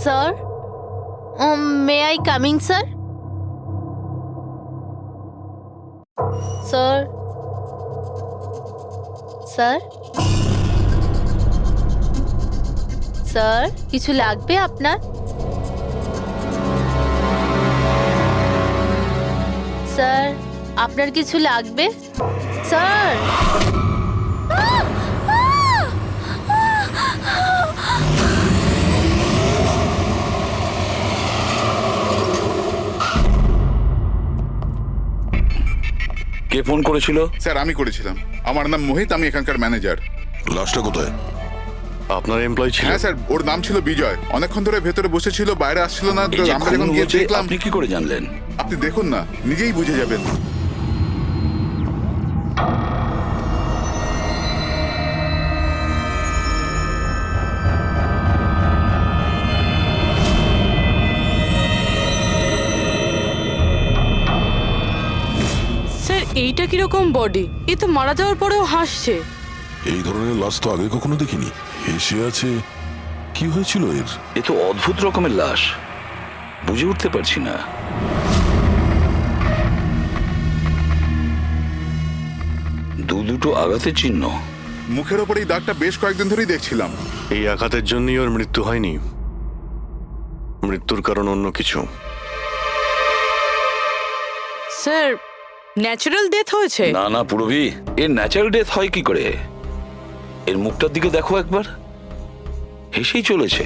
Sir, may I coming sir? Sir, sir, sir, কিছু লাগবে আপনার? স্যার, আপনার কিছু লাগবে? স্যার, কে ফোন করেছিল? স্যার আমি করেছিলাম। আমার নাম মোহিত, আমি এখানকার ম্যানেজার। লাশটা কোথায়? আপনার এমপ্লয়ি ছিল? হ্যাঁ স্যার, ওর নাম ছিল বিজয়। অনেকক্ষণ ধরে ভেতরে বসেছিল, বাইরে আসছিল না। তো এই যে আমরা খুন যখন গিয়ে হয়েছে, দেখলাম। আপনি কি করে জানলেন? আপনি দেখুন না, নিজেই বুঝে যাবেন। স্যার, এইটা কিরকম বডি? এ তো মারা যাওয়ার পরেও হাসছে। এই ধরনের লাশ তো আগে কখনো দেখিনি। হেসে আছে, কি হয়েছিল এর? এ তো অদ্ভুত রকমের লাশ, বুঝে উঠতে পারছি না। দুটো আঘাতের চিহ্ন। মুখের ওপর এই দাগটা বেশ কয়েকদিন ধরেই দেখছিলাম। এই আঘাতের জন্যই ওর মৃত্যু হয়নি। মৃত্যুর কারণ অন্য কিছু। স্যার, ন্যাচারাল ডেথ হয়েছে? না না পুরবি, এর ন্যাচারাল ডেথ হয় কি করে? এর মুখটার দিকে দেখো একবার, হেসেই চলেছে।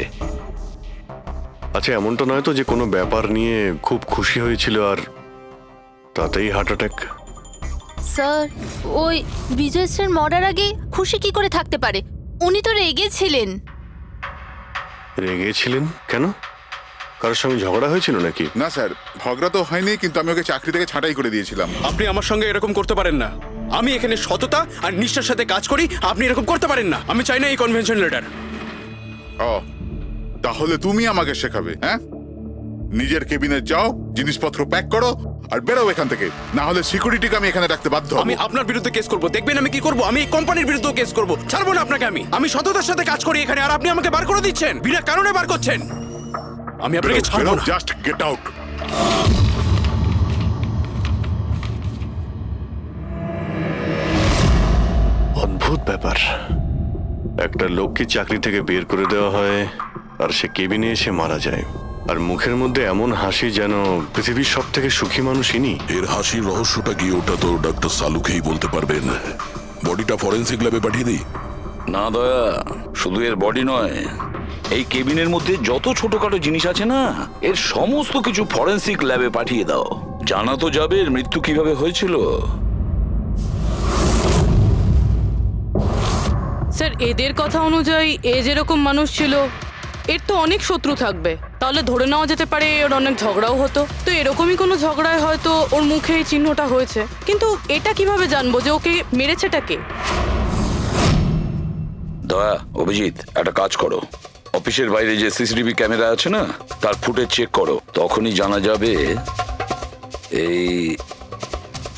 আচ্ছা, এমনটা নয় তো যে কোনো ব্যাপার নিয়ে খুব খুশি হয়েছিল আর তাতেই হার্ট অ্যাটাক? স্যার, ওই বিজয় স্যার মরার আগে খুশি কি করে থাকতে পারে? উনি তো রেগেছিলেন। রেগেছিলেন কেন? কারোর সঙ্গে ঝগড়া হয়েছিল নাকি? না স্যার, ঝগড়া তো হয়নি, কিন্তু আমি ওকে চাকরি থেকে ছাঁটাই করে দিয়েছিলাম। আপনি আমার সঙ্গে এরকম করতে পারেন না। আমি এখানে সততা আর নিষ্ঠার সাথে কাজ করি, আপনি এরকম করতে পারেন না। আমি চাই না এই কনভেনশন লেটার। ও, তাহলে তুমি আমাকে শেখাবে? হ্যাঁ, নিজের কেবিনে যাও, জিনিসপত্র প্যাক করো আর বেরো এখান থেকে, না হলে সিকিউরিটিকে আমি এখানে রাখতে বাধ্য হব। আমি আপনার বিরুদ্ধে কেস করব, দেখবেন আমি কি করব। আমি এই কোম্পানির বিরুদ্ধে কেস করব। ছাড়বো না আপনাকে। আমি সততার সাথে কাজ করি এখানে, আর আপনি আমাকে বার করে দিচ্ছেন, বিনা কারণে বার করছেন। আমি আপনাকে ছাড়বো না। Just get out. অদ্ভুত ব্যাপার, একটা লোককে চাকরি থেকে বের করে দেওয়া হয় আর সে কেবিনে এসে মারা যায়, আর মুখের মধ্যে এমন হাসি যেন পৃথিবীর সব থেকে সুখী মানুষ ইনি। এর হাসির রহস্যটা কি, ওটা তো ডাক্তার সালুকেই বলতে পারবেন। বডিটা ফরেন্সিক ল্যাবে পাঠিয়ে দিই? না দয়া, শুধু এর বডি নয়, এই কেবিনের মধ্যে যত ছোটখাটো জিনিস আছে না, এর সমস্ত কিছু ফরেন্সিক ল্যাবে পাঠিয়ে দাও। জানা তো যাবে এর মৃত্যু কিভাবে হয়েছিল। স্যার, এদের কথা অনুযায়ী এ যেরকম মানুষ ছিল, এর তো অনেক শত্রু থাকবে। তাহলে ধরে নেওয়া যেতে পারে ওর অনেক ঝগড়াও হতো। তো এরকমই কোনো ঝগড়ায় হয়তো ওর মুখে এই চিহ্নটা হয়েছে। কিন্তু এটা কিভাবে জানবো যে ওকে মেরেছেটা কে? দয়া, অভিজিৎ, একটা কাজ করো, অফিসের বাইরে যে সিসিটিভি ক্যামেরা আছে না, তার ফুটেজ চেক করো। তখনই জানা যাবে এই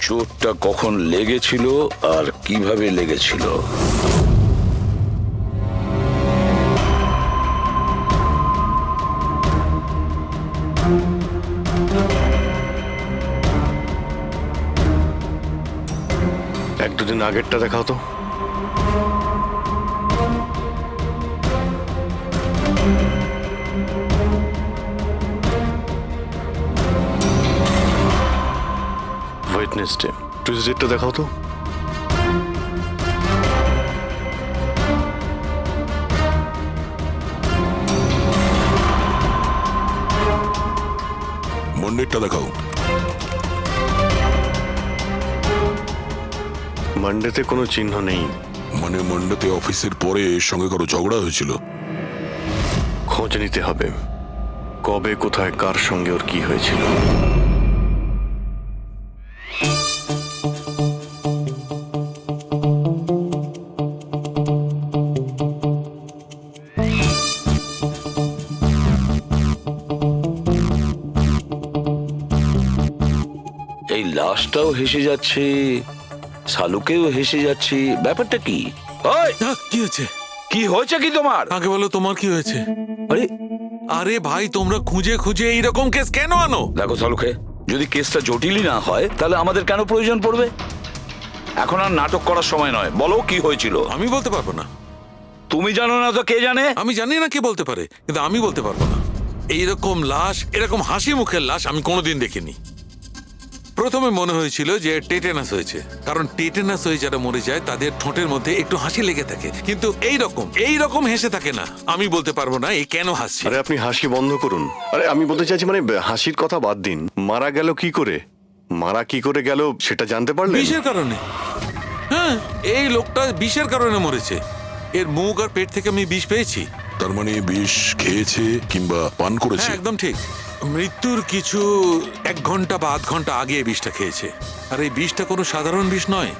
চোটটা কখন লেগেছিল আর কিভাবে লেগেছিল। এক দুদিন আগেরটা দেখাও তো। ওয়েডনেসডে, টিউসডেটা দেখাও তো। মন্ডেরটা দেখাও। মানডেতে কোনো চিহ্ন নেই। মানে মন্ডেতে অফিসের পরে এর সঙ্গে কারো ঝগড়া হয়েছিল? খোঁজ নিতে হবে, কবে কোথায় কার সঙ্গে ওর কি হয়েছিল। এই লাশটাও হেসে যাচ্ছে, শালুকেও হেসে যাচ্ছে, ব্যাপারটা কি? ওই, কি হয়েছে? কি হয়েছে কি তোমার? আগে বলো, তোমার কি হয়েছে? আরে আরে ভাই তোমরা খুঁজে খুঁজে এইরকম কেস কেন আনো? দেখো সালুখে, যদি কেসটা জটিলই না হয় তাহলে আমাদের কেন প্রয়োজন পড়বে? এখন আর নাটক করার সময় নয়, বলো কি হয়েছিল। আমি বলতে পারবো না। তুমি জানো না তো কে জানে? আমি জানি না কে বলতে পারে, কিন্তু আমি বলতে পারবো না। এইরকম লাশ, এরকম হাসি মুখের লাশ আমি কোনোদিন দেখিনি। প্রথমে মনে হয়েছিল যে টেটেনাস হয়েছে, কারণ টেটেনাস হয়ে যারা মরে যায় তাদের ঠোঁটের মধ্যে একটু হাসি লেগে থাকে, কিন্তু এইরকম হেসে থাকে না। আমি বলতে পারবো না এ কেন হাসছে। আরে আপনি হাসি বন্ধ করুন। আরে আমি বলতে চাইছি মানে হাসির কথা বাদ দিন, মারা গেল কি করে, মারা কি করে গেল সেটা জানতে পারলেন? বিষের কারণে। হ্যাঁ, এই লোকটা বিষের কারণে মরেছে। এর মুখ আর পেট থেকে আমি বিষ পেয়েছি। তার মানে বিষ খেয়েছে কিংবা পান করেছে? হ্যাঁ, একদম ঠিক। মৃত্যুর কিছু 1 ঘন্টা বা আধ ঘন্টা আগে এই বিষটা খেয়েছে। আর এই বিষটা কোনো সাধারণ বিষ নয়,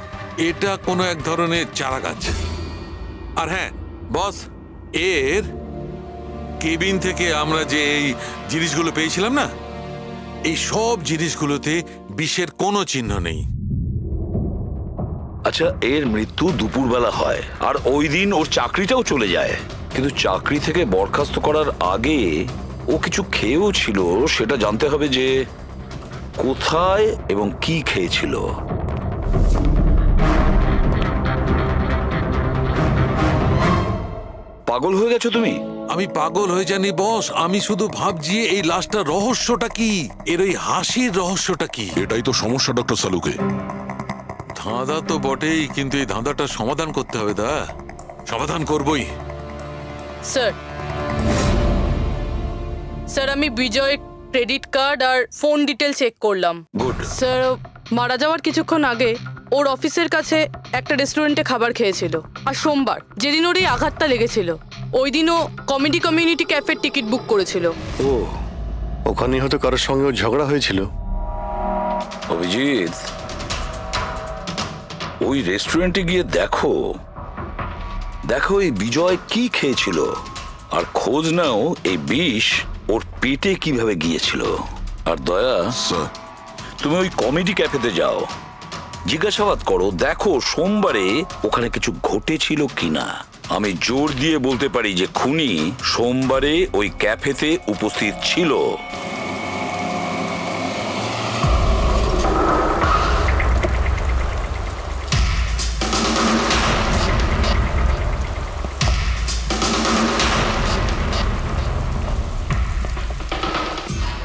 এটা কোনো এক ধরনের চারা গাছ। আর হ্যাঁ বস, এর কেবিন থেকে আমরা যে এই জিনিসগুলো পেয়েছিলাম না, এই সব জিনিসগুলোতে বিষের কোনো চিহ্ন নেই। আচ্ছা, এর মৃত্যু দুপুরবেলা হয় আর ওই দিন ওর চাকরিটাও চলে যায়, কিন্তু চাকরি থেকে বরখাস্ত করার আগে ও কিছু খেয়েও ছিল। সেটা জানতে হবে যে কোথায় এবং কি খেয়েছিল। পাগল হয়ে গেছো তুমি? আমি পাগল হয়ে জানি বস, আমি শুধু ভাবছি এই লাশটার রহস্যটা কি, এর ওই হাসির রহস্যটা কি। এটাই তো সমস্যা ডক্টর সালুকে। ধাঁধা তো বটেই, কিন্তু এই ধাঁধাটার সমাধান করতে হবে। সমাধান করবই। স্যার, স্যার আমি বিজয়ের ক্রেডিট কার্ড আর ফোন ডিটেল চেক করলাম। গুড। স্যার, মারা যাওয়ার কিছুক্ষণ আগে ওর অফিসের কাছে একটা রেস্টুরেন্টে খাবার খেয়েছিল। আর সোমবার, যেদিন ওর এই আঘাতটা লেগেছিল, ওই দিনও কমেডি কমিউনিটি ক্যাফের টিকিট বুক করেছিল। ও, ওখানে হয়তো কারোর সঙ্গে ঝগড়া হয়েছিল। অভিজিৎ, ওই রেস্টুরেন্টে গিয়ে দেখো এই বিজয় কি খেয়েছিল, আর খোঁজ নাও এই বিষ ওর পেটে কিভাবে গিয়েছিল। আর দয়া, স্যার, তুমি ওই কমেডি ক্যাফেতে যাও, জিজ্ঞাসাবাদ করো, দেখো সোমবারে ওখানে কিছু ঘটেছিল কিনা। আমি জোর দিয়ে বলতে পারি যে খুনি সোমবারে ওই ক্যাফেতে উপস্থিত ছিল।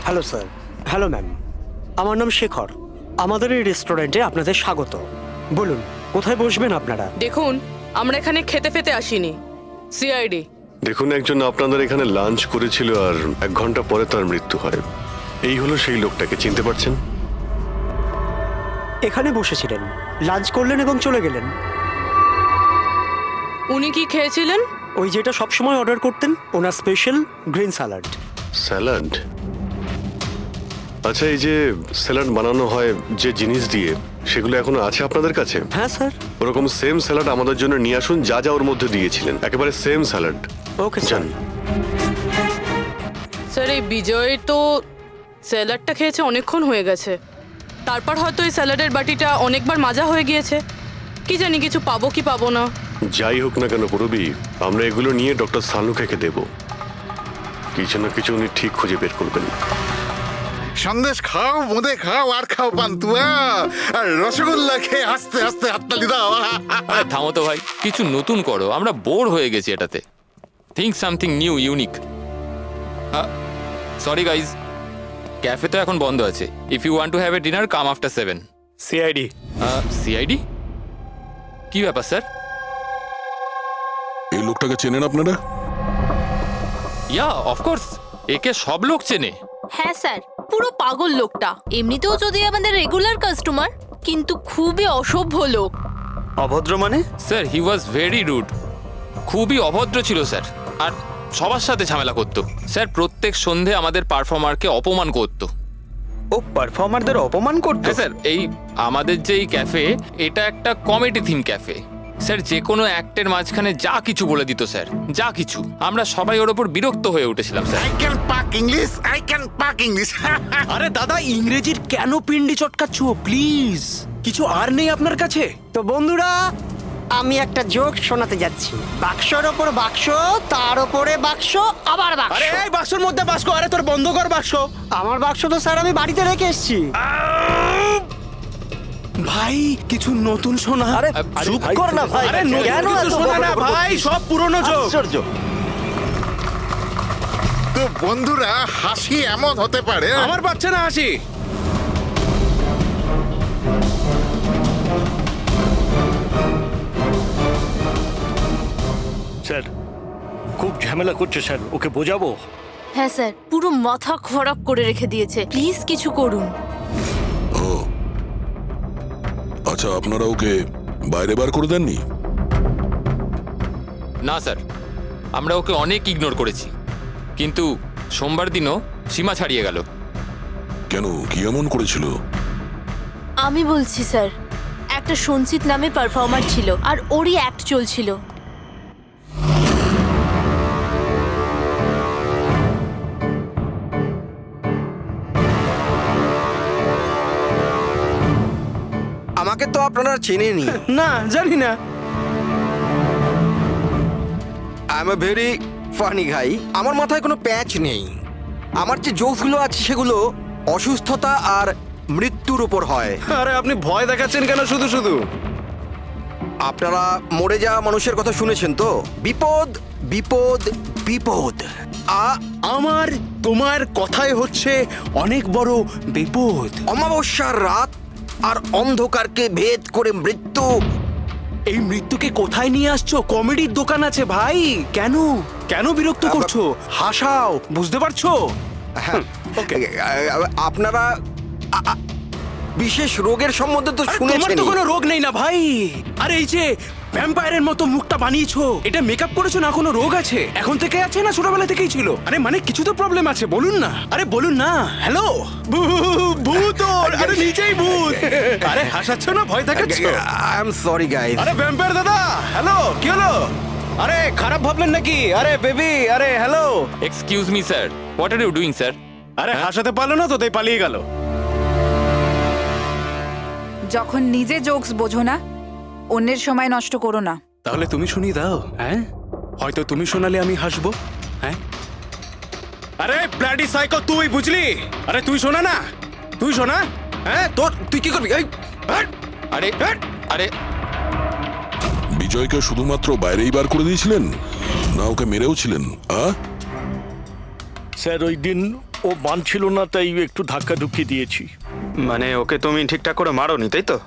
Hello sir. হ্যালো ম্যাম, আমার নাম শেখর। আমাদের এই রেস্টুরেন্টে আপনাদের স্বাগত। বলুন কোথায় বসবেন আপনারা? দেখুন, আমরা এখানে খেতে ফেতে আসিনি, সিআইডি। দেখুন, একজন আপনাদের এখানে লাঞ্চ করেছিল আর 1 ঘন্টা পরে তার মৃত্যু হয়। এই হলো সেই লোকটাকে, চিনতে পারছেন? এখানে বসেছিলেন, লাঞ্চ করলেন এবং চলে গেলেন। উনি কি খেয়েছিলেন? ওই যেটা সবসময় অর্ডার করতেন, ওনার স্পেশাল গ্রিন স্যালাড। স্যালাড? আচ্ছা, এই যে স্যালাড বানানো হয় যে জিনিস দিয়ে, সেগুলো এখনো আছে আপনাদের কাছে? হ্যাঁ স্যার। ওরকম সেম স্যালাড আমাদের জন্য নিয়ে আসুন, যা যা ওর মধ্যে দিয়েছিলেন, একেবারে same salad. Okay sir. Sir, এই বিজয় তো স্যালাডটা খেয়েছে অনেকক্ষণ হয়ে গেছে। তারপর হয়তো এই স্যালাডের বাটিটা অনেকবার মাজা হয়ে গিয়েছে। কি জানি কিছু পাবো কি পাবো না। যাই হোক না কেন পুরবি, আমরা এগুলো নিয়ে ডক্টর সালুকেকে দেব। কিছু না কিছু উনি ঠিক খুঁজে বের করবেন। সন্দেশ খাও, বোঁদে খাও, আর খাও পান্তুয়া, আর রসগোল্লা খেয়ে হাসতে হাসতে হাততালি দাও। আরে থামো তো ভাই, কিছু নতুন করো, আমরা বোর হয়ে গেছি এটাতে। Think something new, unique. Sorry guys, cafe তো এখন বন্ধ আছে। If you want to have a dinner, come after 7। CID. CID? কি ব্যাপার স্যার? এই লোকটাকে চেনেন আপনারা? ইয়া, অফকোর্স, একে সব লোক চেনে। হ্যাঁ স্যার, পুরো পাগল লোকটা। এমনিতেও যদি আমাদের রেগুলার কাস্টমার, কিন্তু খুবই অসভ্য লোক। অভদ্র মানে? Sir, he was very rude. খুবই অভদ্র ছিল স্যার, আর সবার সাথে ঝামেলা করতো। স্যার, প্রত্যেক সন্ধে আমাদের পারফর্মারকে অপমান করতো। ও পারফর্মারদের অপমান করতে? হ্যাঁ স্যার, এই আমাদের যে এই ক্যাফে, এটা একটা কমেডি থিম ক্যাফে। স্যার, যে কোনো অ্যাক্টের মাঝখানে যা কিছু বলে দিত স্যার, যা কিছু। আমরা সবাই ওর ওপর বিরক্ত হয়ে উঠেছিলাম স্যার। আই ক্যান পাক ইংলিশ। আরে দাদা, ইংরেজির কেন পিন্ডি চটকাচ্ছ? প্লিজ, কিছু আর নেই আপনার কাছে? তো বন্ধুরা, আমি একটা জোক শোনাতে যাচ্ছি। বাক্সর ওপর বাক্স, তার ওপরে বাক্স, আবার বাক্স। আরে এই বাক্সের মধ্যে বাক্স, আরে তোর বন্ধ কর বাক্স। আমার বাক্স তো স্যার আমি বাড়িতে রেখে এসেছি। ভাই কিছু নতুন শোনা। আরে চুপ কর না ভাই, আরে নতুন কেন কিছু এত শোনা না বকবক ভাই, করছিস? সব পুরনো জোক। আশ্চর্য। তো বন্ধুরা, হাসি এমন হতে পারে। আমার পাচ্ছে না হাসি। স্যার খুব ঝামেলা করছে স্যার, ওকে বোঝাবো? হ্যাঁ স্যার, পুরো মাথা খারাপ করে রেখে দিয়েছে। প্লিজ কিছু করুন। ও আচ্ছা, আপনারা ওকে বাইরে বার করে দেননি? না স্যার, আমরা ওকে অনেক ইগনোর করেছি, কিন্তু সোমবার দিনও সীমা ছাড়িয়ে গেল। কেন, কি এমন করেছিল? আমি বলছি স্যার, একটা সঞ্চিত নামে পারফর্মার ছিল, আর ওরই অ্যাক্ট চলছিল। আমাকে তো আপনারা চেনেনি। না জানি না। I am a very funny guy. আমার মাথায় কোনো প্যাচ নেই। আমার যে জোকসগুলো আছে সেগুলো অসুস্থতা আর মৃত্যুর উপর হয়। আরে আপনি ভয় দেখাচ্ছেন কেন শুধু শুধু? আপনারা মরে যাওয়া মানুষের কথা শুনেছেন তো? বিপদ বিপদ বিপদ। আমার তোমার কথাই হচ্ছে অনেক বড় বিপদ। অমাবস্যার রাত আর অন্ধকারকে ভেদ করে মৃত্যু। এই মৃত্যুকে কোথায় নিয়ে আসছো? কমেডির দোকান আছে ভাই। কেন কেন বিরক্ত করছো? হাসাও, বুঝতে পারছো? হ্যাঁ, আপনারা বিশেষ রোগের সম্বন্ধে তো আরে তোমার শুনেছেন। তো কোনো রোগ নেই না ভাই। আরে এই যে ভ্যাম্পায়ারের মতো মুখটা বানিয়েছো, এটা মেকআপ করেছো না? কোনো রোগ আছে? এখন থেকে আছে না ছোটবেলা থেকেই ছিল? আরে মানে কিছু তো প্রবলেম আছে, বলুন না। আরে বলুন না। হ্যালো, ভূত! আরে নিচেই ভূত। আরে হাসাচ্ছ না, ভয় দেখাচ্ছ? I am sorry guys. আরে ভ্যাম্পায়ার দাদা, হ্যালো, কি হলো? আরে খারাপ ভাবলেন নাকি? আরে বেবি, আরে hello. Excuse me sir, what are you doing sir? আরে হাসাতে পারলো না তো, তাই পালিয়ে গেল। যখন নিজে জোকস বোঝো না, অন্যের সময় নষ্ট করো না। তাহলে তুমি শুনিয়ে দাও। হ্যাঁ, হয়তো তুমি শোনালে আমি হাসবো। হ্যাঁ, আরে ব্লাডি সাইকো, তুই বুঝলি? আরে তুই শোনা না, তুই শোনা। হ্যাঁ, তুই কি করবি? আরে আরে বিজয়কে শুধুমাত্র বাইরেই বার করে দিয়েছিলেন, না ওকে মেরেও ছিলেন? স্যার ওই দিন ও মানছিল না, তাই একটু ধাক্কা ধুক্কি দিয়েছি। মানে ওকে তুমি ঠিকঠাক করে মারোনি, তাই তো?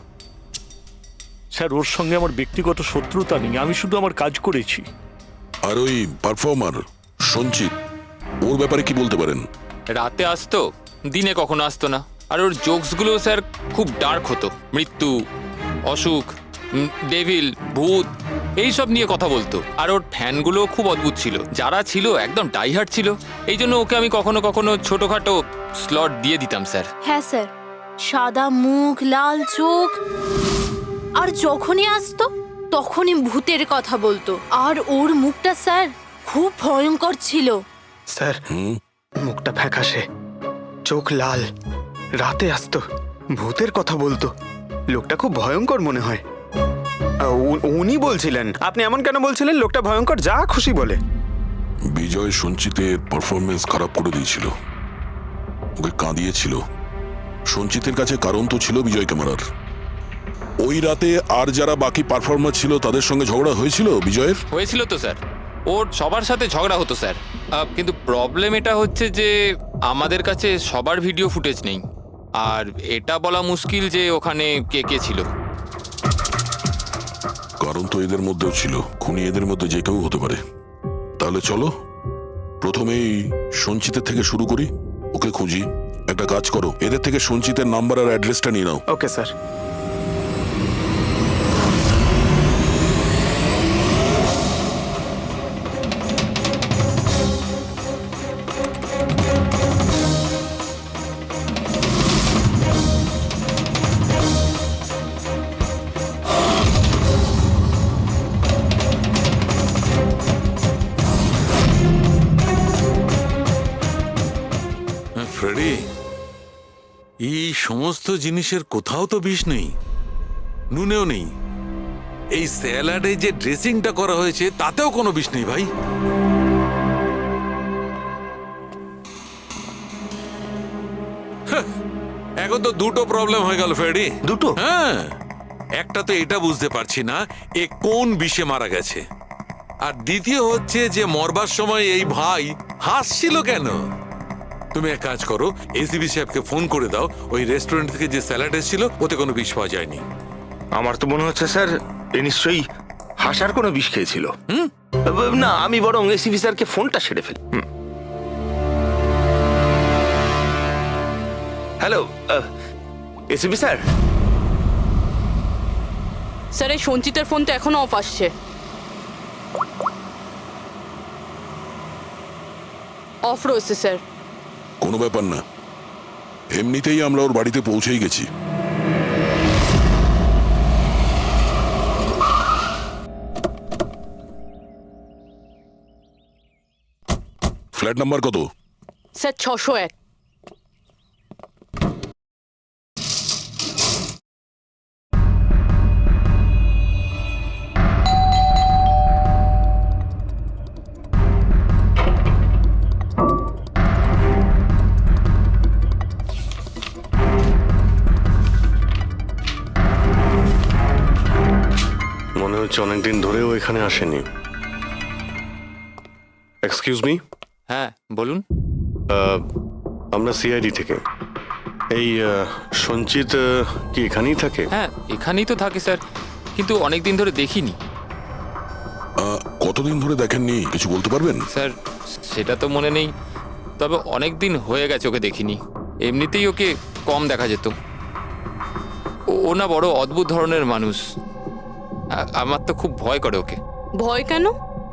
স্যার ওর সঙ্গে আমার ব্যক্তিগত শত্রুতা নেই, আমি শুধু আমার কাজ করেছি। আর ওই পারফর্মার সঞ্চিত, ওর ব্যাপারে কি বলতে পারেন? রাতে আসতো, দিনে কখনো আসতো না। আর ওর জোকসগুলো স্যার খুব ডার্ক হতো। মৃত্যু, অসুখ, ডেভিল, ভূত, এইসব নিয়ে কথা বলতো। আর ওর ফ্যানগুলো খুব অদ্ভুত ছিল, যারা ছিল একদম ডাইহার্ট ছিল। এই জন্য ওকে আমি কখনো কখনো ছোটখাটো স্লট দিয়ে দিতাম স্যার। হ্যাঁ স্যার, সাদা মুখ, লাল চোখ, আর যখনই আসতো তখনই ভূতের কথা বলতো। আর ওর মুখটা স্যার খুব ভয়ঙ্কর ছিল। স্যার মুখটা ফ্যাকাশে, চোখ লাল, রাতে আসতো, ভূতের কথা বলতো। লোকটা খুব ভয়ঙ্কর মনে হয়। উনি বলছিলেন, আপনি এমন কেন বলছিলেন? লোকটা ভয়ঙ্কর, যা খুশি বলে। বিজয় সঞ্চিতের পারফরমেন্স খারাপ করে দিয়েছিল, ওকে কাঁদিয়েছিল। সঞ্চিতের কাছে কারণ তো ছিল বিজয়কে মারার। ওই রাতে আর যারা বাকি পারফর্মার ছিল তাদের সঙ্গে ঝগড়া হয়েছিল বিজয়ের? হয়েছিল তো স্যার, ওর সবার সাথে ঝগড়া হতো স্যার। কিন্তু প্রবলেম এটা হচ্ছে যে আমাদের কাছে সবার ভিডিও ফুটেজ নেই, আর এটা বলা মুশকিল যে ওখানে কে কে ছিল। কারণ তো এদের মধ্যেও ছিল, খুনি এদের মধ্যে যে কেউ হতে পারে। তাহলে চলো প্রথমেই সঞ্চিতের থেকে শুরু করি, ওকে খুঁজি। একটা কাজ করো, এদের থেকে সঞ্চিতের নাম্বার আর অ্যাড্রেসটা নিয়ে নাও। Okay sir. ফ্রেডি, এই সমস্ত জিনিসের কোথাও তো বিষ নেই, নুনেও নেই। এই স্যালাডে যে ড্রেসিংটা করা হয়েছে তাতেও কোনো বিষ নেই ভাই। এখন তো দুটো প্রবলেম হয়ে গেল ফ্রেডি। দুটো? হ্যাঁ, একটা তো এটা বুঝতে পারছি না এ কোন বিষে মারা গেছে, আর দ্বিতীয় হচ্ছে যে মরবার সময় এই ভাই হাসছিল কেন। তুমি এক কাজ করো, এসিবি সাহেবকে ফোন করে দাও, ওই রেস্টুরেন্ট থেকে যে স্যালাড এসেছিল ওতে কোনো বিষ পাওয়া যায়নি। আমার তো মনে হচ্ছে স্যার এ নিশ্চয়ই হাসার কোনো বিষ খেয়েছিল। না, আমি বরং এসিপি স্যারকে ফোনটা সেরে ফেলি। Hello ACP sir. স্যার এই সঞ্চিতের ফোন তো এখনো অফ আসছে। অফ রয়েছে স্যার। কোনো ব্যাপার না, এমনিতেই আমরা ওর বাড়িতে পৌঁছেই গেছি। ফ্ল্যাট নাম্বার কত? স্যার 601। মনে হচ্ছে অনেকদিন ধরেও এখানে আসেনি। Excuse me. হ্যাঁ বলুন। আমরা সিআইডি থেকে। এই সঞ্চিত কি এখানেই থাকে? হ্যাঁ এখানেই তো থাকে স্যার, কিন্তু অনেক দিন ধরে দেখিনি। কতদিন ধরে দেখেননি কিছু বলতে পারবেন? স্যার সেটা তো মনে নেই, তবে অনেক দিন হয়ে গেছে ওকে দেখিনি। এমনিতেই ওকে কম দেখা যেত। ও না বড় অদ্ভুত ধরনের মানুষ। আমার তো খুব ভয় করে ওকে। ভয় কেন?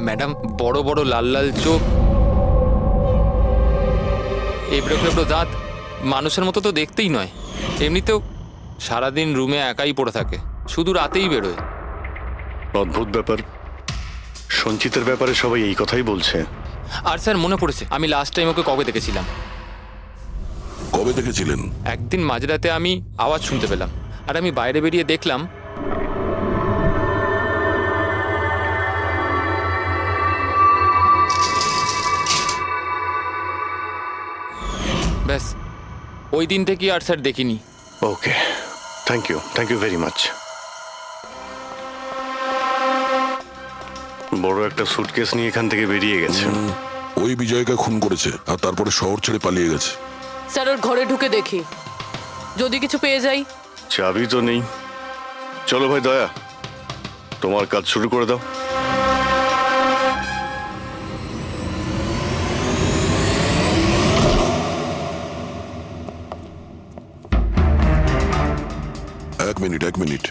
ম্যাডাম, বড় বড় লাল লাল চোখ, এবড়ো খেবড়ো দাঁত, মানুষের মতো তো দেখতেই নয়। এমনিতেও সারাদিন রুমে একাই পড়ে থাকে, শুধু রাতেই বেরোয়। অদ্ভুত ব্যাপার। সঞ্চিতের ব্যাপারে সবাই এই কথাই বলছে। আর স্যার মনে পড়েছে, আমি লাস্ট টাইম ওকে কবে দেখেছিলাম। কবে দেখেছিলেন? একদিন মাঝরাতে আমি আওয়াজ শুনতে পেলাম, আর আমি বাইরে বেরিয়ে দেখলাম ব্যাস। ওই দিন থেকে আর স্যার দেখিনি। ওকে, থ্যাংক ইউ ভেরি মাচ। বড় একটা সুটকেস নিয়ে এখান থেকে বেরিয়ে গেছে। ওই বিজয়কে খুন করেছে আর তারপরে শহর ছেড়ে পালিয়ে গেছে। স্যার ওর ঘরে ঢুকে দেখি, যদি কিছু পেয়ে যাই। চাবি তো নেই। চলো ভাই দয়া, তোমার কাজ শুরু করে দাও। এক মিনিট।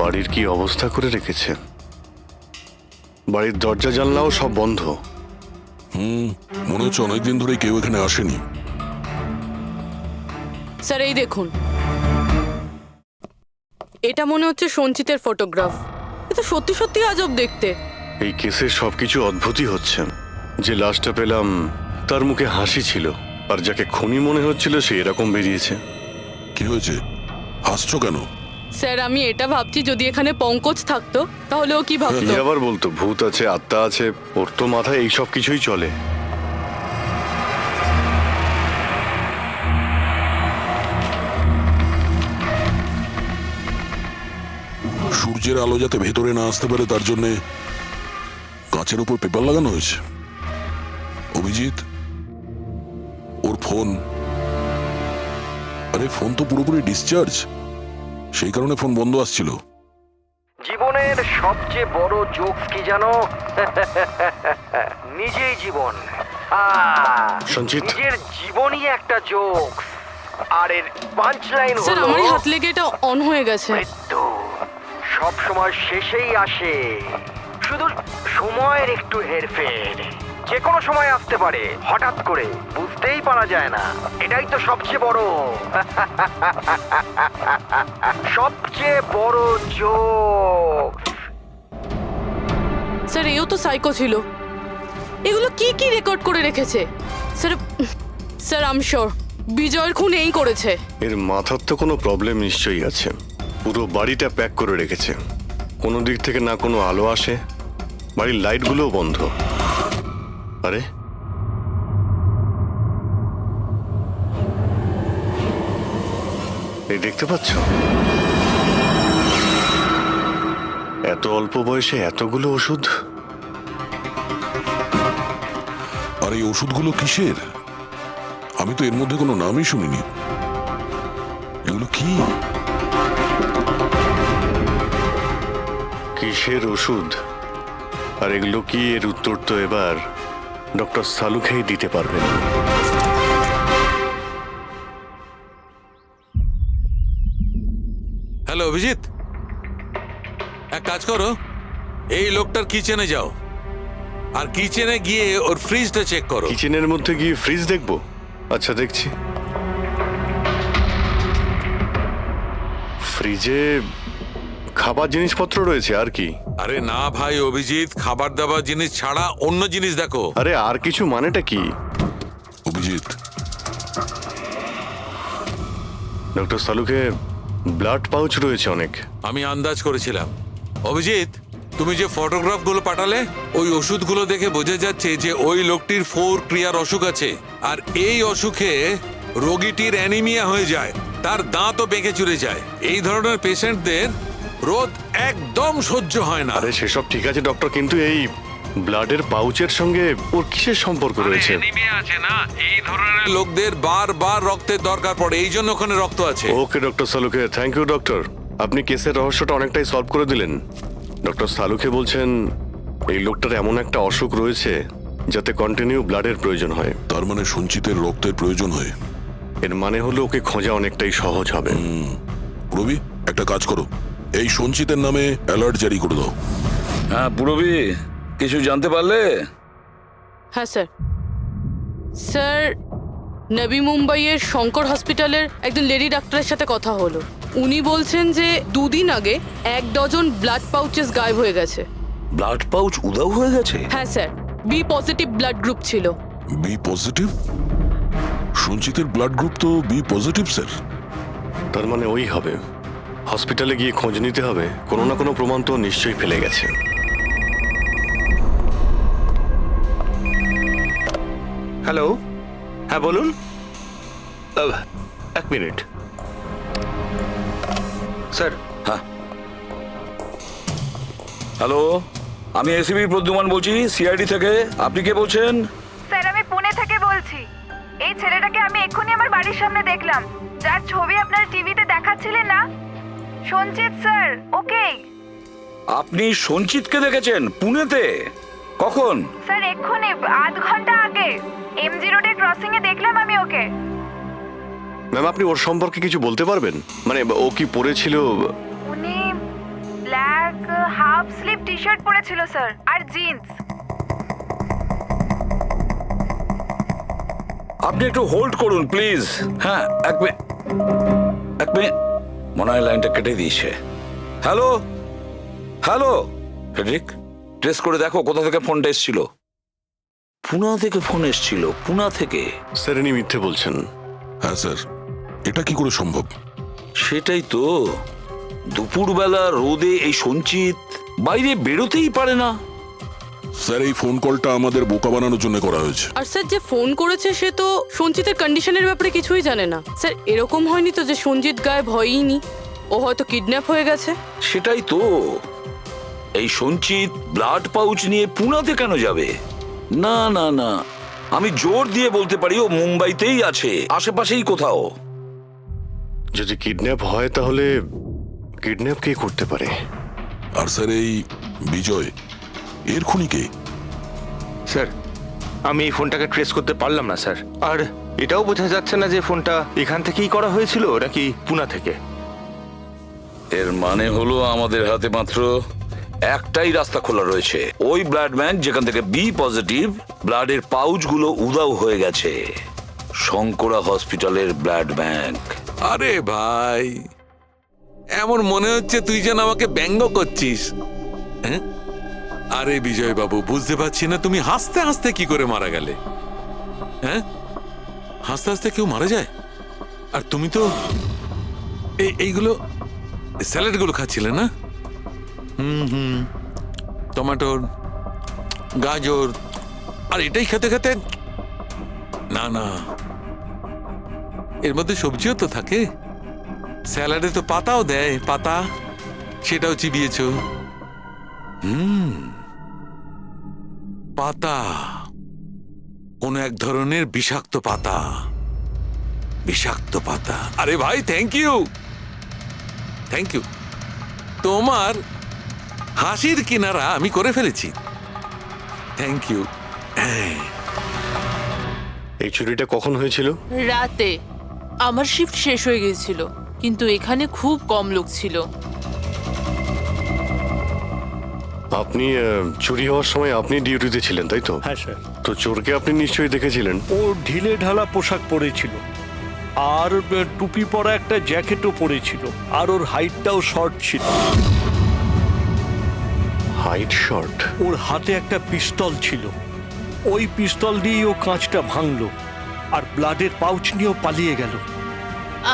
বাড়ির কি অবস্থা করে রেখেছে। বাড়ির দরজা জানলাও সব বন্ধ। মনে হচ্ছে অনেকদিন ধরে কেউ এখানে আসেনি। স্যার এই দেখুন, এটা মনে হচ্ছে সঞ্চিতের ফটোগ্রাফ। এটা সত্যি সত্যি আজব দেখতে। এই কেসে সবকিছু অদ্ভুতই হচ্ছে। যে লাশটা পেলাম তার মুখে হাসি ছিল, আর যাকে খুনি মনে হচ্ছিল সে এরকম বেরিয়েছে। কি হয়েছে, হাসছো কেন? স্যার আমি এটা ভাবছি, যদি এখানে পঙ্কজ থাকতো তাহলে ও কি ভাবতো। আবার বলতো ভূত আছে, আত্মা আছে, ওর তো মাথায় এই সব কিছুই চলে। সূর্যের আলো যাতে ভেতরে না আসতে পারে তার জন্য কাঁচের উপর পেপার লাগানো হয়েছে। অভিজিৎ, ওর ফোন, আরে ফোন তো পুরোপুরি ডিসচার্জ, সেই কারণে ফোন বন্ধ আসছিল। জীবনের সবচেয়ে বড় জোকস কি জানো? নিজেই জীবন। সঞ্চিত, নিজের জীবনই একটা জোকস, আর এর পাঞ্চ লাইন স্যার হলো আমারই হাত লেগে এটা অন হয়ে গেছে। মৃত্যু সব সময় শেষেই আসে, শুধু সময়ের একটু হেরফের। যে কোনো সময় আসতে পারে, হঠাৎ করে, বুঝতেই পারা যায় না। এটাই তো সবচেয়ে বড় সবচেয়ে বড় জোক। স্যার এও তো সাইকো ছিল। এগুলো কি রেকর্ড করে রেখেছে? স্যার আই এম শিওর বিজয়ের খুন এই করেছে। এর মাথার তো কোনো প্রবলেম নিশ্চয়ই আছে। পুরো বাড়িটা প্যাক করে রেখেছে, কোনো দিক থেকে না কোনো আলো আসে, বাড়ির লাইটগুলোও বন্ধ। আরে এই দেখতে পাচ্ছ, এত অল্প বয়সে এতগুলো ওষুধ। আর এই ওষুধগুলো কিসের? আমি তো এর মধ্যে কোনো নামই শুনিনি। এগুলো কি? কিসের ওষুধ আর এগুলো কি, এর উত্তর তো এবার ডক্টর সালুখেই দিতে পারবেন। হ্যালো অভিজিৎ, এক কাজ করো, এই লোকটার কিচেনে যাও আর কিচেনে গিয়ে ওর ফ্রিজটা চেক করো। কিচেনের মধ্যে গিয়ে ফ্রিজ দেখবো? আচ্ছা দেখছি। ফ্রিজে খাবার জিনিসপত্র রয়েছে, আর কি? আরে না ভাই অভিজিৎ, খাবার দাবার জিনিস ছাড়া অন্য জিনিস দেখো। আরে আর কিছু মানেটা কি? অভিজিৎ, ডক্টর সালুকে ব্লাড পাউচ রয়েছে অনেক। আমি আন্দাজ করেছিলাম। অভিজিৎ, তুমি যে ফটোগ্রাফগুলো পাঠালে, ওই ওষুধগুলো দেখে বোঝা যাচ্ছে যে ওই লোকটির 4 ক্রিয়ার অসুখ আছে, আর এই অসুখে রোগীটির অ্যানিমিয়া হয়ে যায়, তার দাঁতও বেঁকে চুরে যায়। এই ধরনের পেশেন্টদের রোদ একদম সহ্য হয় না। আরে সেসব ঠিক আছে ডক্টর, কিন্তু এই ব্লাডের পাউচের সঙ্গে ওর কিসের সম্পর্ক রয়েছে? অ্যানিমিয়া আছে না, এই ধরনের লোকদের বারবার রক্তের দরকার পড়ে, এই জন্য ওখানে রক্ত আছে। ওকে ডক্টর সালুকে, থ্যাংক ইউ ডক্টর। আপনি কেসের রহস্যটা অনেকটাই সলভ করে দিলেন। ডক্টর সালুকে বলছেন এই লোকটার এমন একটা অসুখ রয়েছে যাতে কন্টিনিউ ব্লাডের প্রয়োজন হয়। তার মানে সঞ্চিতের রক্তের প্রয়োজন হয়। এর মানে হলো ওকে খোঁজা অনেকটাই সহজ হবে। রবি, একটা কাজ করো, এই সঞ্চিতের নামে অ্যালার্ট জারি করে দাও। হ্যাঁ পুরবি, কিছু জানতে পারলে? হ্যাঁ স্যার। স্যার, নবী মুম্বাইয়ের শঙ্কর হসপিটালের একজন লেডি ডাক্তারের সাথে কথা হলো। উনি বলছেন যে 2 দিন আগে 1 ডজন ব্লাড পাউচেস গায়েব হয়ে গেছে। ব্লাড পাউচ উধাও হয়ে গেছে? হ্যাঁ sir, B positive blood group ছিল। B positive? সঞ্চিতের ব্লাড গ্রুপ তো বি পজিটিভ স্যার। তার মানে ওই হবে। হসপিটালে গিয়ে খোঁজ নিতে হবে, কোনো না কোনো প্রমাণ তো নিশ্চয়ই ফেলে গেছে। হ্যালো, হ্যাঁ বলুন। 1 মিনিট স্যার। হ্যাঁ হ্যালো, আমি এসিবি প্রদ্যুমান বলছি, সিআইডি থেকে। আপনি কে বলছেন? স্যার, আমি পুনে থেকে বলছি। এই ছেলেটাকে আমি এক্ষুনি আমার বাড়ির সামনে দেখলাম, যার ছবি আপনার টিভিতে দেখাচ্ছিলেন না, সঞ্চিত স্যার। ওকে। আপনি সঞ্চিতকে দেখেছেন পুনেতে? কখন? স্যার এক্ষুনি, আধ ঘন্টা আগে এমজি রোডের ক্রসিং এ দেখলাম আমি ওকে। ম্যাম, আপনি ওর সম্পর্কে কিছু বলতে পারবেন? মানে ও কি পরেছিল? উনি black half sleeve T shirt পরেছিল স্যার, আর জিন্স। আপনি একটু হোল্ড করুন প্লিজ। হ্যাঁ, এক মিনিট, মনে হয় লাইনটা কেটে দিয়েছে। হ্যালো হ্যালো ফেডরিক, ট্রেস করে দেখো কোথা থেকে ফোনটা এসেছিল। পুনা থেকে ফোন এসেছিল, পুনা থেকে। স্যার ইনি মিথ্যে বলছেন। হ্যাঁ স্যার, এটা কি করে সম্ভব? সেটাই তো, দুপুরবেলা রোদে এই সঞ্চিত বাইরে বেরোতেই পারে না। স্যার, এই ফোন কলটা আমাদের বোকা বানানোর জন্য করা হয়েছে। আর স্যার, যে ফোন করেছে সে তো সঞ্জিতের কন্ডিশনের ব্যাপারে কিছুই জানে না। স্যার, এরকম হয়নি তো যে সঞ্জিত গায়েব হয়ইনি, ও হয়তো কিডন্যাপ হয়ে গেছে। সেটাই তো, এই সঞ্চিত ব্লাড পাউচ নিয়ে পুনাতে কেন যাবে? না না না, আমি জোর দিয়ে বলতে পারি ও মুম্বাইতেই আছে, আশেপাশেই কোথাও। যদি কিডন্যাপ হয় তাহলে কিডন্যাপ কে করতে পারে? আর স্যার, এই বিজয়, এর খুনি কে? স্যার, আমি এই ফোনটাকে ট্রেস করতে পারলাম না স্যার। আর এটাও বোঝা যাচ্ছে না যে ফোনটা এখান থেকেই করা হয়েছিল নাকি পুনা থেকে। এর মানে হলো আমাদের হাতে মাত্র একটাই রাস্তা খোলা রয়েছে, ওই ব্লাড ব্যাংক যেখান থেকে বি পজিটিভ ব্লাডের পাউচগুলো উধাও হয়ে গেছে, শঙ্করা হসপিটালের ব্লাড ব্যাংক। আরে ভাই, এমন মনে হচ্ছে তুই যেন আমাকে ব্যঙ্গ করছিস। হ্যাঁ, আরে বিজয় বাবু, বুঝতে পারছি না তুমি হাসতে হাসতে কি করে মারা গেলে। হ্যাঁ, হাসতে হাসতে কেউ মারা যায়? আর তুমি তো এইগুলো স্যালাডগুলো খাচ্ছিলে না? টমেটোর, গাজর, আর এটাই খেতে খেতে, না না, এর মধ্যে সবজিও তো থাকে। স্যালাডে তো পাতাও দেয়, পাতা, সেটাও চিবিয়েছো। পাতা, কোন এক ধরনের বিষাক্ত পাতা, বিষাক্ত পাতা। আরে ভাই, থ্যাংক ইউ, থ্যাংক ইউ। তোমার হাসির কিনারা আমি করে ফেলেছি, থ্যাংক ইউ। এই চুরিটা কখন হয়েছিল? রাতে আমার শিফট শেষ হয়ে গিয়েছিল, কিন্তু এখানে খুব কম লোক ছিল। আপনি চুরি হওয়ার সময় আপনি ডিউটিতে ছিলেন, তাই তো? হ্যাঁ স্যার। তো চোরকে আপনি নিশ্চয়ই দেখেছিলেন। ও ঢিলে ঢালা পোশাক পরেছিল, আর টুপি পরা একটা জ্যাকেটও পরেছিল, আর ওর হাইটটাও শর্ট ছিল। Height short? ওর হাতে একটা পিস্তল ছিল, ওই পিস্তল দিয়েই ও কাঁচটা ভাঙলো, আর ব্লাডের পাউচ নিয়েও পালিয়ে গেল।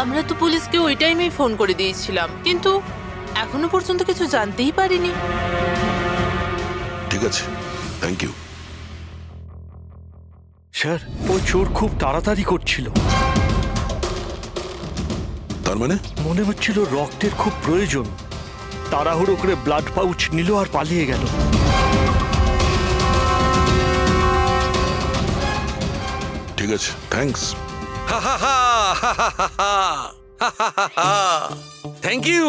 আমরা তো পুলিশকে ওই টাইমেই ফোন করে দিয়েছিলাম, কিন্তু এখনো পর্যন্ত কিছু জানতেই পারিনি। ঠিক আছে, থ্যাংক ইউ। স্যার, ও চোর খুব তাড়াতাড়ি করছিল। তার মানে? মনে হচ্ছিল রক্তের খুব প্রয়োজন, তাড়াহুড়ো করে ব্লাড পাউচ নিল আর পালিয়ে গেল। ঠিক আছে, থ্যাঙ্কস। Thank you.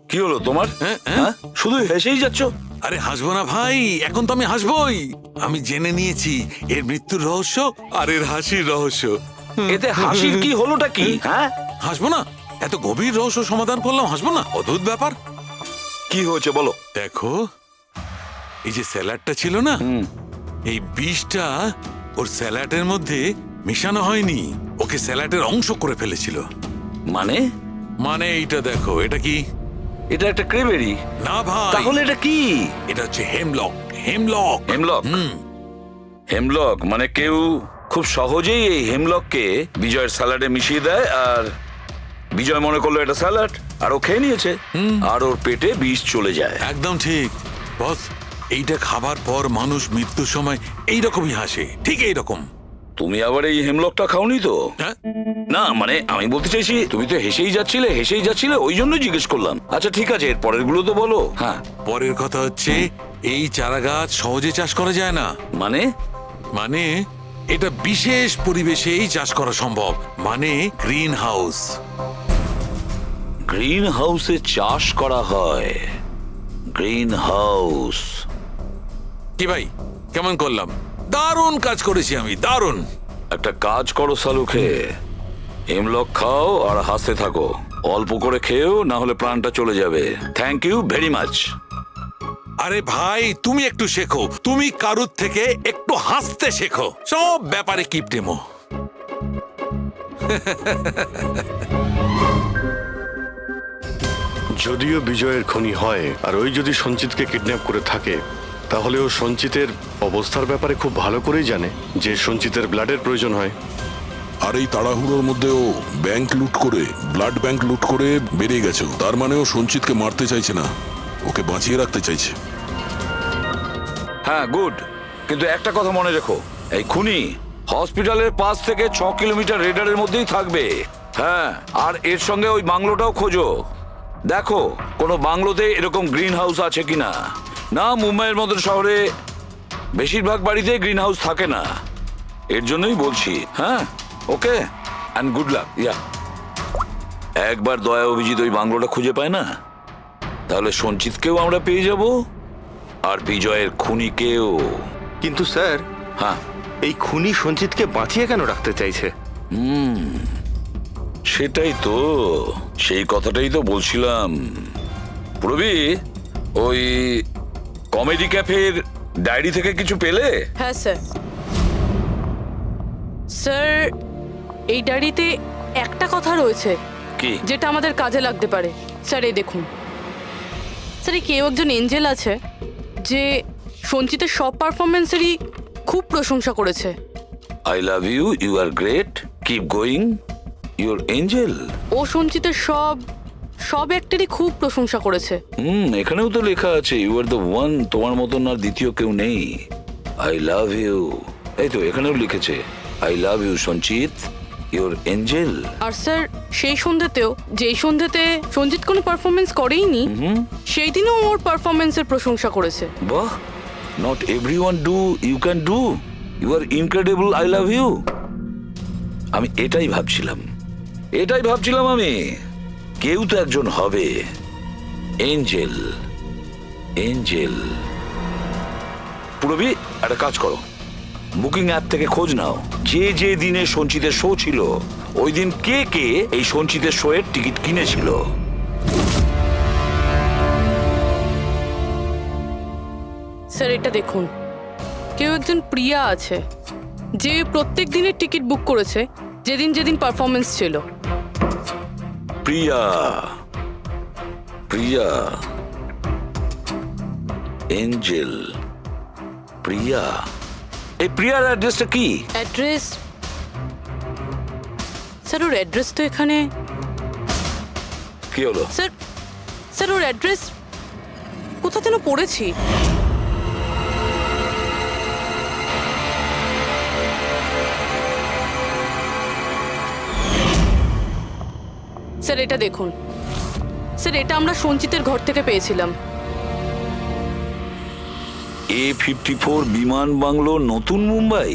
কি হলো তোমার? হ্যাঁ, শুধু হেসেই যাচ্ছ? আরে হাসবো না ভাই, এখন তো আমি হাসবোই। আমি জেনে নিয়েছি এর মৃত্যুর রহস্য আর এর হাসির রহস্য। এতে হাসির কি হলোটা কি? হ্যাঁ, হাসবো না? এত গভীর রহস্য সমাধান করলাম, হাসবো না? অদ্ভুত ব্যাপার। কি হয়েছে বলো? দেখো, এই যে স্যালাডটা ছিল না, এই বিষটা ওর স্যালাডের মধ্যে মিশানো হয়নি, ওকে স্যালাডের অংশ করে ফেলেছিল। মানে? মানে এইটা দেখো, এটা কি? এটা একটা ক্রেবেরি। না ভাই। তাহলে এটা কি? এটা হচ্ছে হেমলক। হেমলক। হেমলক? হেমলক মানে কেউ খুব সহজেই এই হেমলককে বিজয়ের স্যালাডে মিশিয়ে দেয়, আর বিজয় মনে করলো এটা স্যালাড, আর ও খেয়ে নিয়েছে, আর ওর পেটে বিষ চলে যায়। একদম ঠিক বস। এইটা খাবার পর মানুষ মৃত্যুর সময় এইরকমই হাসে, ঠিক এইরকম। তুমি আবার এই হেমলকটা খাওনি তো? হ্যাঁ? না মানে আমি বলতে চাইছি, তুমি তো হেসেই যাচ্ছিলে, ওই জন্য জিজ্ঞেস করলাম। আচ্ছা ঠিক আছে, এর পরের গুলো তো বলো। হ্যাঁ, পরের কথা হচ্ছে এই চারা গাছ সহজে চাষ করা যায় না। মানে? মানে এটা বিশেষ পরিবেশেই চাষ করা সম্ভব, মানে গ্রিন হাউস। গ্রিন হাউসে চাষ করা হয়? Green house? কি ভাই, কেমন করলাম? দারুণ কাজ করেছি আমি, দারুণ। একটা কাজ করো সালুখে, হেমলক খাও আর হাসতে থাকো। অল্প করে খেয়েও, না হলে প্রাণটা চলে যাবে। Thank you very much. আরে ভাই, তুমি একটু শেখো, তুমি কারুর থেকে একটু হাসতে শেখো, সব ব্যাপারে কিপটেমো। যদিও বিজয়ের খুনি হয়, আর ওই যদি সঞ্চিতকে কিডন্যাপ করে থাকে, তাহলে ও সঞ্চিতের অবস্থার ব্যাপারে খুব ভালো করেই জানে যে সঞ্চিতের ব্লাডের প্রয়োজন হয়। আর এই তাড়াহুড়োর মধ্যে ও ব্যাংক লুট করে, ব্লাড ব্যাংক লুট করে বেরিয়ে গেছে। তার মানে ও সঞ্চিতকে মারতে চাইছে না, ওকে বাঁচিয়ে রাখতে চাইছে। হ্যাঁ, গুড। কিন্তু একটা কথা মনে রেখো, এই খুনি হসপিটালের 5 থেকে 6 কিলোমিটার রেডারের মধ্যেই থাকবে। হ্যাঁ, আর এর সঙ্গে ওই বাংলোটাও খোঁজো। দেখো কোনো বাংলোতে এরকম গ্রিন হাউস আছে কিনা। না, মুম্বাইয়ের মতো শহরে বেশিরভাগ বাড়িতে গ্রিন হাউস থাকে না, এর জন্যই বলছি। হ্যাঁ, ওকে, অ্যান্ড গুড লাক। ইয়া, একবার দয়া অভিজিৎ ওই বাংলোটা খুঁজে পায় না, তাহলে সঞ্চিতকেও আমরা পেয়ে যাব, আর বিজয়ের খুনিকেও। কিন্তু স্যার, হ্যাঁ, এই খুনি সঞ্চিতকে বাঁচিয়ে কেন রাখতে চাইছে? সেটাই তো, সেই কথাটাই তো বলছিলাম। প্রবি, ওই কমেডি ক্যাফের ডায়েরি থেকে কিছু পেলে? হ্যাঁ স্যার। স্যার, এই ডায়েরিতে একটা কথা রয়েছে কি? যেটা আমাদের কাজে লাগতে পারে। স্যার এই দেখুন, স্যার কেউ একজন এঞ্জেল আছে যে সঞ্চিতের সব পারফরমেন্সেরই খুব প্রশংসা করেছে। I love you, you are great, keep going, you're angel. ও সঞ্চিতের সব অ্যাক্টেরই খুব প্রশংসা করেছে। এখানেও তো লেখা আছে ইউ আর দ্য ওয়ান, তোমার মতন আর দ্বিতীয় কেউ নেই। আই লাভ ইউ, এই তো এখানেও লিখেছে আই লাভ ইউ সঞ্চিত, ইউর এঞ্জেল। আর স্যার সেই সন্ধ্যেতেও, যেই সন্ধ্যেতে সঞ্জিত কোনো পারফরমেন্স করেইনি, সেই দিনও ওর পারফরমেন্সের প্রশংসা করেছে। বাহ, not everyone do, you can do, you are incredible, I love you. আমি এটাই ভাবছিলাম আমি, কেউ তো একজন হবে এঞ্জেল। পুরবি একটা কাজ করো, বুকিং অ্যাপ থেকে খোঁজ নাও যে দিনে সঞ্চিতের শো ছিল ওই দিন কে এই সঞ্চিতের শো এর টিকিট কিনেছিল। স্যার এটা দেখুন, কেউ একজন প্রিয়া আছে যে প্রত্যেক দিনের টিকিট বুক করেছে যেদিন পারফরমেন্স ছিল। প্রিয়া, এঞ্জেল, প্রিয়া। এই প্রিয়ার অ্যাড্রেসটা কি? অ্যাড্রেস স্যার, ওর অ্যাড্রেস তো এখানে। কি হলো? স্যার ওর অ্যাড্রেস কোথা যেন পড়েছি। স্যার এটা দেখুন, স্যার এটা আমরা সঞ্চিতের ঘর থেকে পেয়েছিলাম। A54 বিমান বাংলো, নতুন মুম্বাই।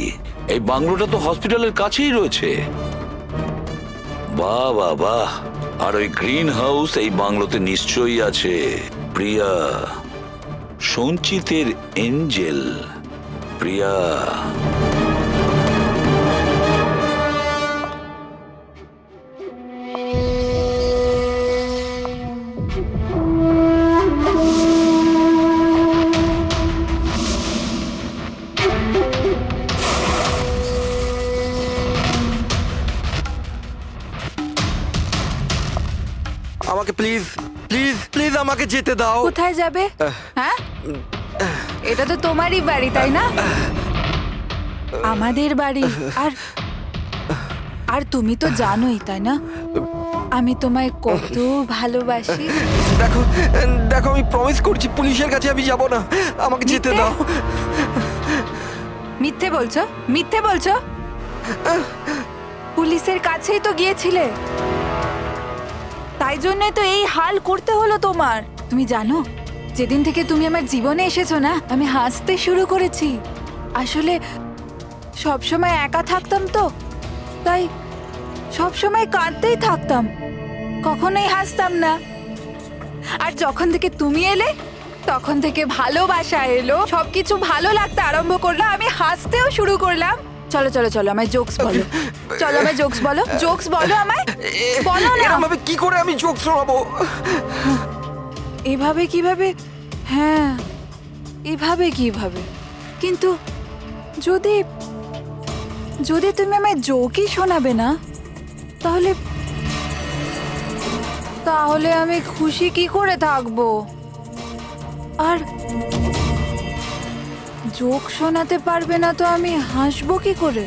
এই বাংলোটা তো হসপিটালের কাছেই রয়েছে। বাহ বাহ বাহ, আর ওই গ্রিন হাউস এই বাংলোতে নিশ্চয়ই আছে। প্রিয়া, সঞ্চিতের এঞ্জেল, প্রিয়া। আমাকে প্লিজ প্লিজ প্লিজ আমাকে যেতে দাও। কোথায় যাবে? হ্যাঁ, এটা তো তোমারই বাড়ি তাই না? আমাদের বাড়ি। আর তুমি তো জানোই তাই না আমি তোমায় কত ভালোবাসি। দেখো দেখো, আমি প্রমিস করছি পুলিশের কাছে আমি যাব না, আমাকে যেতে দাও। মিথ্যে বলছো? পুলিশের কাছেই তো গিয়েছিলে, তাই জন্যই তো এই হাল করতে হলো তোমার। তুমি জানো, যেদিন থেকে তুমি আমার জীবনে এসেছো না, আমি হাসতে শুরু করেছি। আসলে সবসময় একা থাকতাম তো, তাই সবসময় কাঁদতেই থাকতাম, কখনোই হাসতাম না। আর যখন থেকে তুমি এলে, তখন থেকে ভালোবাসা এলো, সবকিছু ভালো লাগতে আরম্ভ করলো, আমি হাসতেও শুরু করলাম। চলো আমায় জোকস বলো, জোকস বলো আমায়, বলো না। এরকমভাবে কি করে আমি জোক শোনাবো? এভাবে কিভাবে? হ্যাঁ, এভাবে কিভাবে? কিন্তু যদি তুমি আমায় জোকই শোনাবে না, তাহলে আমি খুশি কি করে থাকবো? আর জোক শোনাতে পারবে না তো আমি হাসবো কি করে?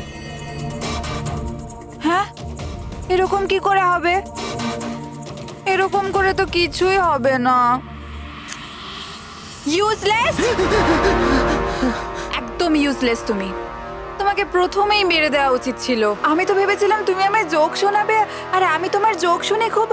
হ্যাঁ, এরকম কি করে হবে? এরকম করে তো কিছুই হবে না। ইউজলেস, একদম ইউজলেস তুমি। তোমাকে প্রথমেই মেরে দেওয়া উচিত ছিল। আমি তো ভেবেছিলাম তুমি আমায় জোক শোনাবে, আর আমি তোমার জোক শুনে খুব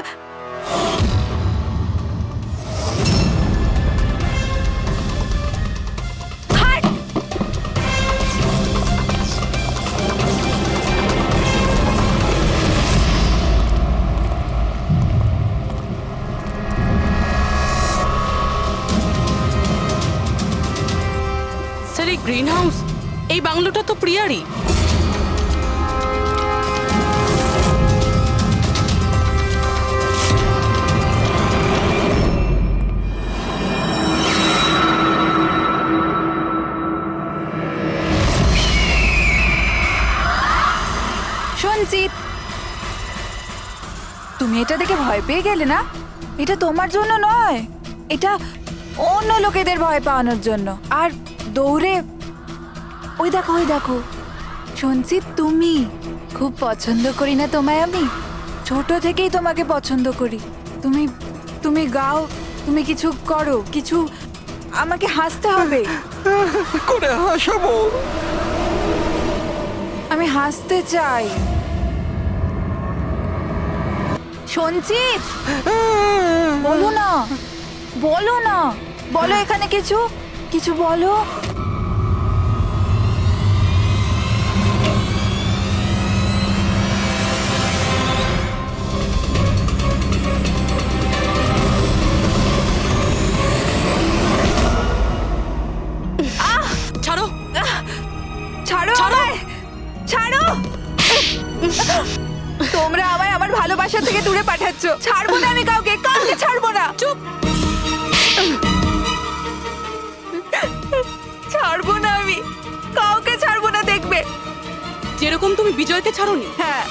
স্যার এই গ্রিন হাউস, এই বাংলোটা তো প্রিয়ারই। সঞ্চিত, তুমি এটা দেখে ভয় পেয়ে গেলে না? এটা তোমার জন্য নয়, এটা অন্য লোকেদের ভয় পাওয়ানোর জন্য। আর দৌড়ে ওই দেখো সঞ্চিত, তুমি খুব পছন্দ করি না তোমায় আমি? ছোট থেকেই তোমাকে পছন্দ করি। তুমি গাও, তুমি কিছু করো, কিছু আমাকে হাসতে হবে। করে হাসাবো? আমি হাসতে চাই। সঞ্চিত, বলো না, বলো এখানে কিছু বলো। ছাড়ো, ছাড়ো আমায়, ছাড়ো। তোমরা আমায় আমার ভালোবাসা থেকে দূরে পাঠাচ্ছ। ছাড়বো না আমি কাউকে ছাড়বো না। চুপ। ছাড়বো না আমি কাউকে, ছাড়বো না, দেখবে। যেরকম তুমি বিজয়কে ছাড়োনি। হ্যাঁ,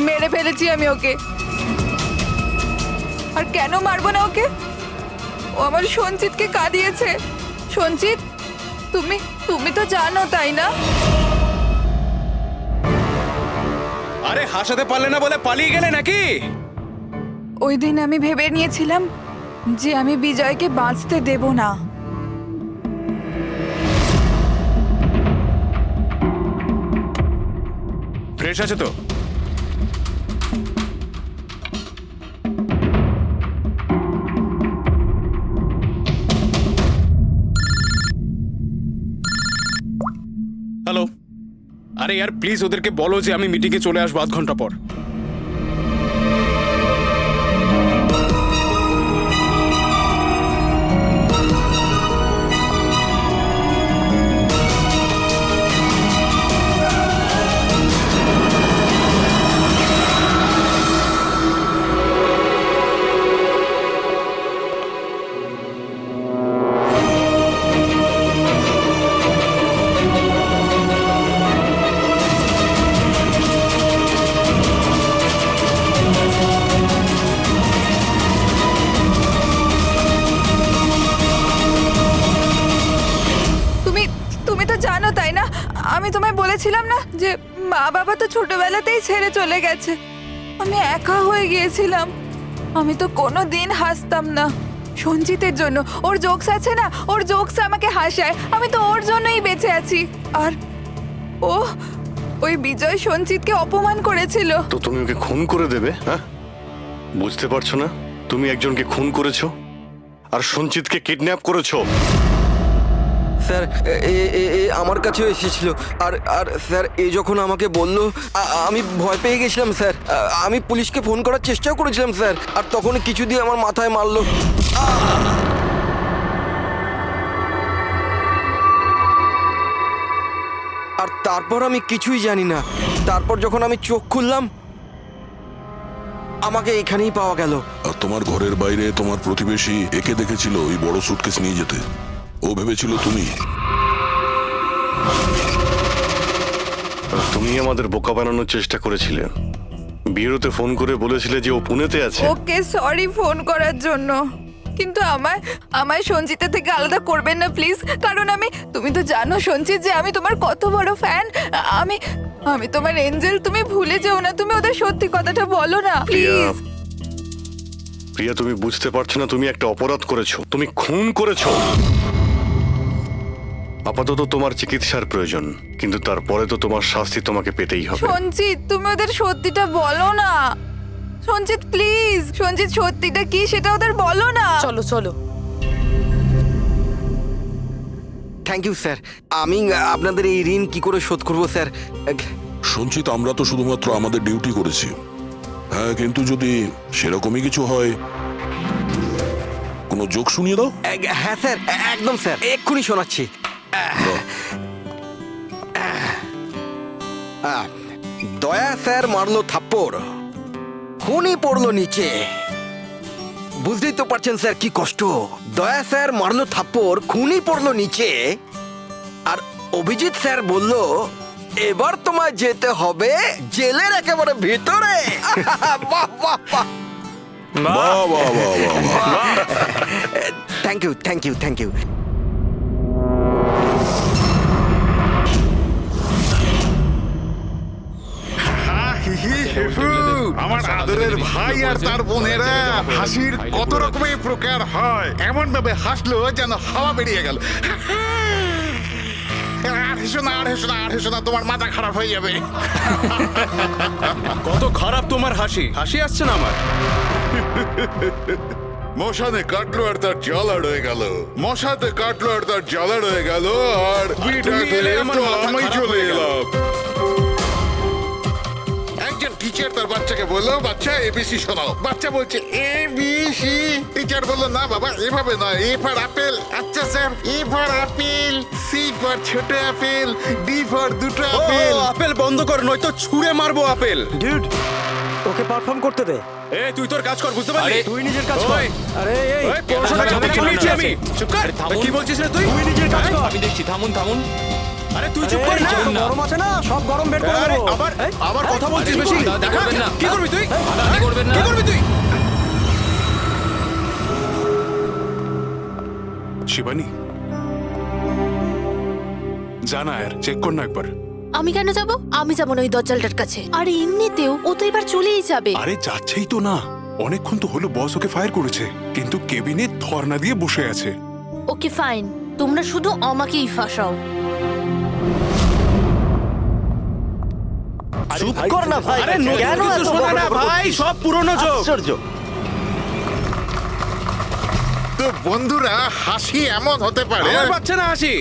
মেরে ফেলেছি আমি ওকে। আর কেন মারবো না ওকে? ও আমার সঞ্চিতকে কাঁদিয়েছে। সঞ্চিত, তুমি তো জানো, তাই না? আরে হাসাতে পারলে না বলে পালিয়ে গেলে নাকি? ওই দিন আমি ভেবে নিয়েছিলাম যে আমি বিজয়কে বাঁচতে দেব না। ফ্রেশ আছে তো? হ্যালো, আরে यार প্লিজ ওদেরকে বলো যে আমি মিটিংয়ে চলে আসবো 8 ঘন্টা পর। তুমি তো জানো, তাই না? আমি তোমায় বলেছিলাম না যে মা বাবা তো ছোটবেলাতেই ছেড়ে চলে গেছে। আমি একা হয়ে গিয়েছিলাম। আমি তো কোনো দিন হাসতাম না সঞ্চিতের জন্য। ওর জোকস আছে না, ওর জোকস আমাকে হাসায়। আমি তো ওর জন্যই বেঁচে আছি। আর ওই বিজয় সঞ্চিতকে অপমান করেছিল। তো তুমি ওকে খুন করে দেবে? হ্যাঁ, বুঝতে পারছো না? তুমি একজনকে খুন করেছো আর সঞ্চিতকে কিডন্যাপ করেছো। স্যার আমার কাছেও এসেছিল। আর স্যার যখন আমাকে বললো আমি ভয় পেয়ে গেছিলাম স্যার। আমি পুলিশকে ফোন করার চেষ্টাও করেছিলাম স্যার। আর তখন কিছু দিয়ে আমার মাথায় মারলো। আর তারপর আমি কিছুই জানি না। তারপর যখন আমি চোখ খুললাম আমাকে এখানেই পাওয়া গেল। আর তোমার ঘরের বাইরে তোমার প্রতিবেশী একে দেখেছিল ওই বড় সুটকেস নিয়ে যেতে। ও ভেবেছিল তুমি। তুমি আমাদের বোকা বানানোর চেষ্টা করেছিলে। বিয়েতে ফোন করে বলেছিলে যে ও পুনেতে আছে। ওকে সরি ফোন করার জন্য, কিন্তু আমায় সঞ্চিতা থেকে আলাদা করবেন না প্লিজ। কারণ তুমি তো জানো সঞ্চিত যে আমি তোমার কত বড় ফ্যান। আমি তোমার এঞ্জেল। তুমি ভুলে যেও না। তুমি ওদের সত্যি কথাটা বলো না প্লিজ। প্রিয়া, তুমি বুঝতে পারছো না? তুমি একটা অপরাধ করেছো। তুমি খুন করেছো। আপাতত তোমার চিকিৎসার প্রয়োজন, কিন্তু তারপরে তো তোমার শাস্তি তোমাকে পেতেই হবে। সঞ্চিত, তুমি ওদের সত্যিটা বলো না। সঞ্চিত প্লিজ, সঞ্চিত সত্যিটা কি সেটা ওদের বলো না। চলো চলো। Thank you sir. আমি আপনাদের এই ঋণ কি করে শোধ করব স্যার? সঞ্চিত, আমরা তো শুধুমাত্র আমাদের ডিউটি করেছি। হ্যাঁ, কিন্তু যদি সেরকমই কিছু হয় কোনো জোক শুনিয়ে দাও। হ্যাঁ স্যার, একদম স্যার, এক্ষুনি শোনাচ্ছি। দয়া স্যার মারলো থাপ্পড়, খুনি পড়লো নিচে। বুঝতেই তো পারছেন স্যার কি কষ্ট। দয়া স্যার মারলো থাপ্পড়, খুনি পড়লো নিচে। আর অভিজিৎ স্যার বলল এবার তোমায় যেতে হবে জেলের একেবারে ভিতরে। বাহ বাহ বাহ, বাহ বাহ বাহ বাহ। Thank you thank you thank you. Shefu, আমার আদরের ভাই আর তার বোনেরা হাসির কত রকমের প্রকার হয়, এমন ভাবে হাসলো যেন হাওয়া বেরিয়ে গেল। আর হেসো না, আর হেসো না, আর হেসো না, তোমার মাথা খারাপ হয়ে যাবে। কত খারাপ তোমার হাসি, হাসি আসছে না আমার। মশানে কাটলো আর তার জ্বালা রয়ে গেল, মশাতে কাটলো আর তার জ্বালা রয়ে গেল, আর তুমি এলে আমার মাথা আমি খারাপ চলে হয়ে গেল। এলাম। একজন টিচার তার বাচ্চাকে বললো, বাচ্চা এবিসি শোনাও। বাচ্চা বলছে এবিসি। টিচার বললো, না বাবা এভাবে নয়, এ ফর আপেল। আচ্ছা স্যার, A for apple, C for ছোট আপেল, ডি ফর দুটো আপেল। আপেল বন্ধ কর, নয়তো ছুঁড়ে মারবো আপেল। ডিউড, ওকে পারফর্ম করতে দে। এ তুই তোর কাজ কর, বুঝতে পারলি? তুই নিজের কাজ কর। আরে এই পড়াশোনা ঝামেলা করতে করবি নিয়েছি না। আমি। চুপ কর। কি বলছিস রে তুই? তুই নিজের কাজ কর। আমি দেখছি, থামুন থামুন। আরে তুই চুপ কর না। চলুন না। গরম আছে না, সব গরম বের করে আরে দেবো। আবার কথা বলছিস আরে, বেশি। দাদা করবেন না। কি করবি তুই? দাদা করবেন না। কি করবি তুই? শিবানী, জানা আর চেক কর না একবার। আমি কেন যাব? আমি যাব না ওই দজ্জালটার কাছে। আর এমনিতেও ও তো এবার চলেই যাবে। আরে যাচ্ছেই তো না, অনেকক্ষণ তো হলো বস ওকে ফায়ার করেছে, কিন্তু কেবিনে ধর্ণা দিয়ে বসে আছে। ওকে ফাইন, তোমরা শুধু আমাকেই ফাঁসাও। চুপ কর না ভাই। আরে নতুন কেন কিছু এত শোনা না বড় বড় ভাই, করছিস? সব পুরনো যোগ। আশ্চর্য। তো বন্ধুরা, হাসি এমন হতে পারে। আমার বাচ্চা না হাসি।